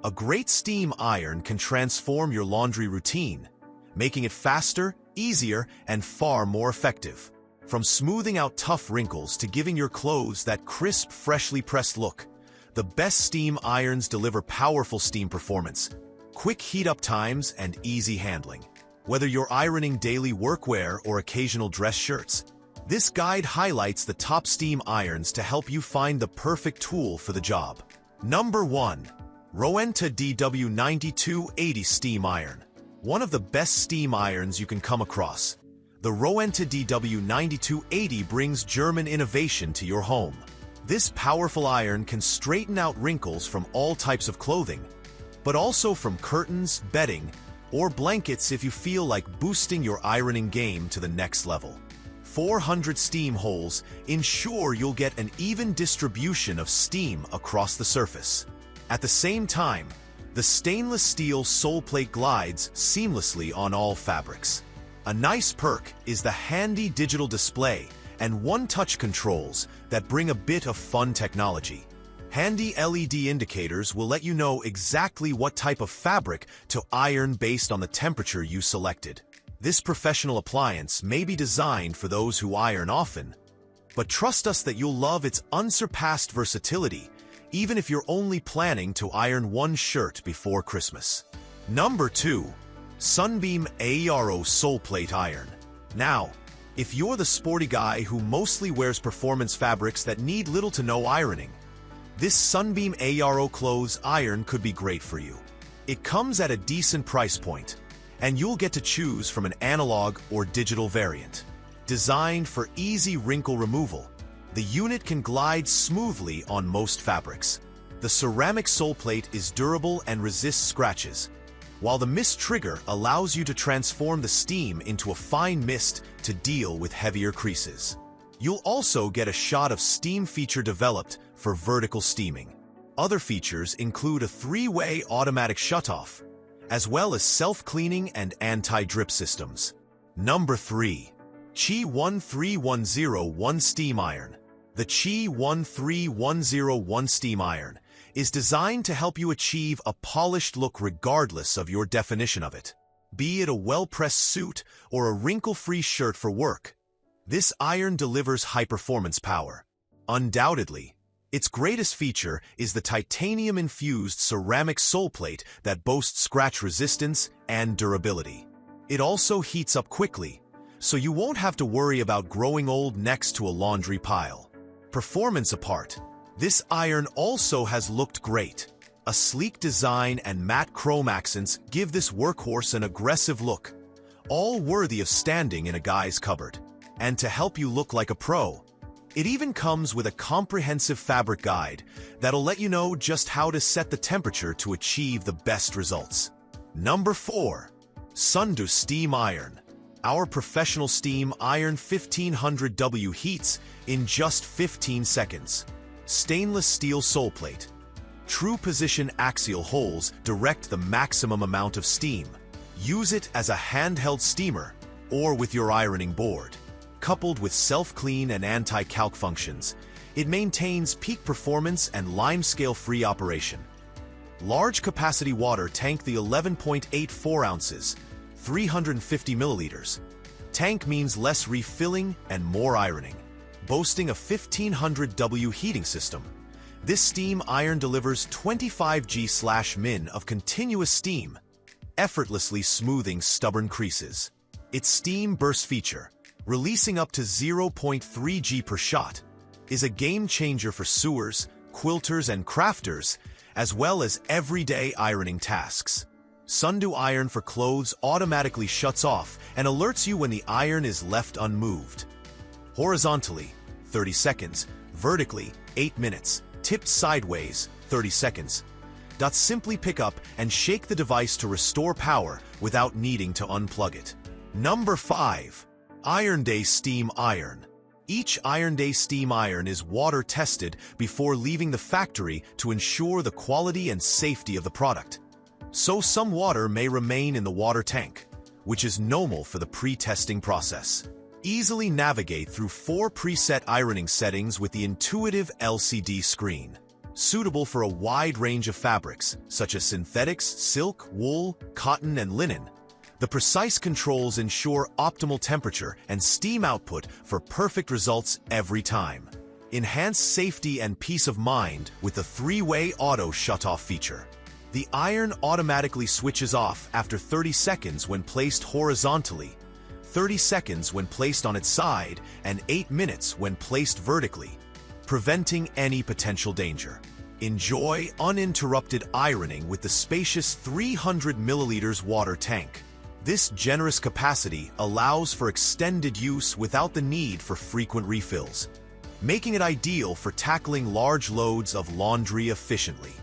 A great steam iron can transform your laundry routine, making it faster, easier, and far more effective. From smoothing out tough wrinkles to giving your clothes that crisp, freshly pressed look, the best steam irons deliver powerful steam performance, quick heat-up times, and easy handling. Whether you're ironing daily workwear or occasional dress shirts, this guide highlights the top steam irons to help you find the perfect tool for the job. Number 1. Rowenta DW9280 Steam Iron. One of the best steam irons you can come across. The Rowenta DW9280 brings German innovation to your home. This powerful iron can straighten out wrinkles from all types of clothing, but also from curtains, bedding, or blankets if you feel like boosting your ironing game to the next level. 400 steam holes ensure you'll get an even distribution of steam across the surface. At the same time, the stainless steel Soleplate glides seamlessly on all fabrics. A nice perk is the handy digital display and one-touch controls that bring a bit of fun technology. Handy LED indicators will let you know exactly what type of fabric to iron based on the temperature you selected. This professional appliance may be designed for those who iron often, but trust us that you'll love its unsurpassed versatility, even if you're only planning to iron one shirt before Christmas. Number 2. Sunbeam AERO Soleplate Iron. Now, if you're the sporty guy who mostly wears performance fabrics that need little to no ironing, this Sunbeam AERO clothes iron could be great for you. It comes at a decent price point, and you'll get to choose from an analog or digital variant. Designed for easy wrinkle removal, the unit can glide smoothly on most fabrics. The ceramic Soleplate is durable and resists scratches, while the mist trigger allows you to transform the steam into a fine mist to deal with heavier creases. You'll also get a shot of steam feature developed for vertical steaming. Other features include a 3-way automatic shutoff, as well as self-cleaning and anti-drip systems. Number 3. Chi 13101 Steam Iron. The Chi 13101 Steam Iron is designed to help you achieve a polished look regardless of your definition of it. Be it a well-pressed suit or a wrinkle-free shirt for work, this iron delivers high-performance power. Undoubtedly, its greatest feature is the titanium-infused ceramic Soleplate that boasts scratch resistance and durability. It also heats up quickly, so you won't have to worry about growing old next to a laundry pile. Performance apart, this iron also has looked great. A sleek design and matte chrome accents give this workhorse an aggressive look, all worthy of standing in a guy's cupboard. And to help you look like a pro, it even comes with a comprehensive fabric guide that'll let you know just how to set the temperature to achieve the best results. Number 4. Sundu Steam Iron. Our professional steam iron 1500W heats in just 15 seconds. Stainless steel Soleplate. True position axial holes direct the maximum amount of steam. Use it as a handheld steamer or with your ironing board. Coupled with self-clean and anti-calc functions, it maintains peak performance and limescale-free operation. Large capacity water tank the 11.84 ounces, 350 milliliters. Tank means less refilling and more ironing. Boasting a 1500W heating system, this steam iron delivers 25 G/min of continuous steam, effortlessly smoothing stubborn creases. Its steam burst feature, releasing up to 0.3 G per shot, is a game-changer for sewers, quilters, and crafters, as well as everyday ironing tasks. Sundu iron for clothes automatically shuts off and alerts you when the iron is left unmoved. Horizontally, 30 seconds. Vertically, 8 minutes. Tipped sideways, 30 seconds. Simply pick up and shake the device to restore power without needing to unplug it. Number 5. IRONDAY Steam Iron. Each IRONDAY steam iron is water-tested before leaving the factory to ensure the quality and safety of the product. So some water may remain in the water tank, which is normal for the pre-testing process. Easily navigate through 4 preset ironing settings with the intuitive LCD screen. suitable for a wide range of fabrics, such as synthetics, silk, wool, cotton, and linen. The precise controls ensure optimal temperature and steam output for perfect results every time. Enhance safety and peace of mind with the 3-way auto shutoff feature. The iron automatically switches off after 30 seconds when placed horizontally, 30 seconds when placed on its side, and 8 minutes when placed vertically, preventing any potential danger. Enjoy uninterrupted ironing with the spacious 300 milliliters water tank. This generous capacity allows for extended use without the need for frequent refills, making it ideal for tackling large loads of laundry efficiently.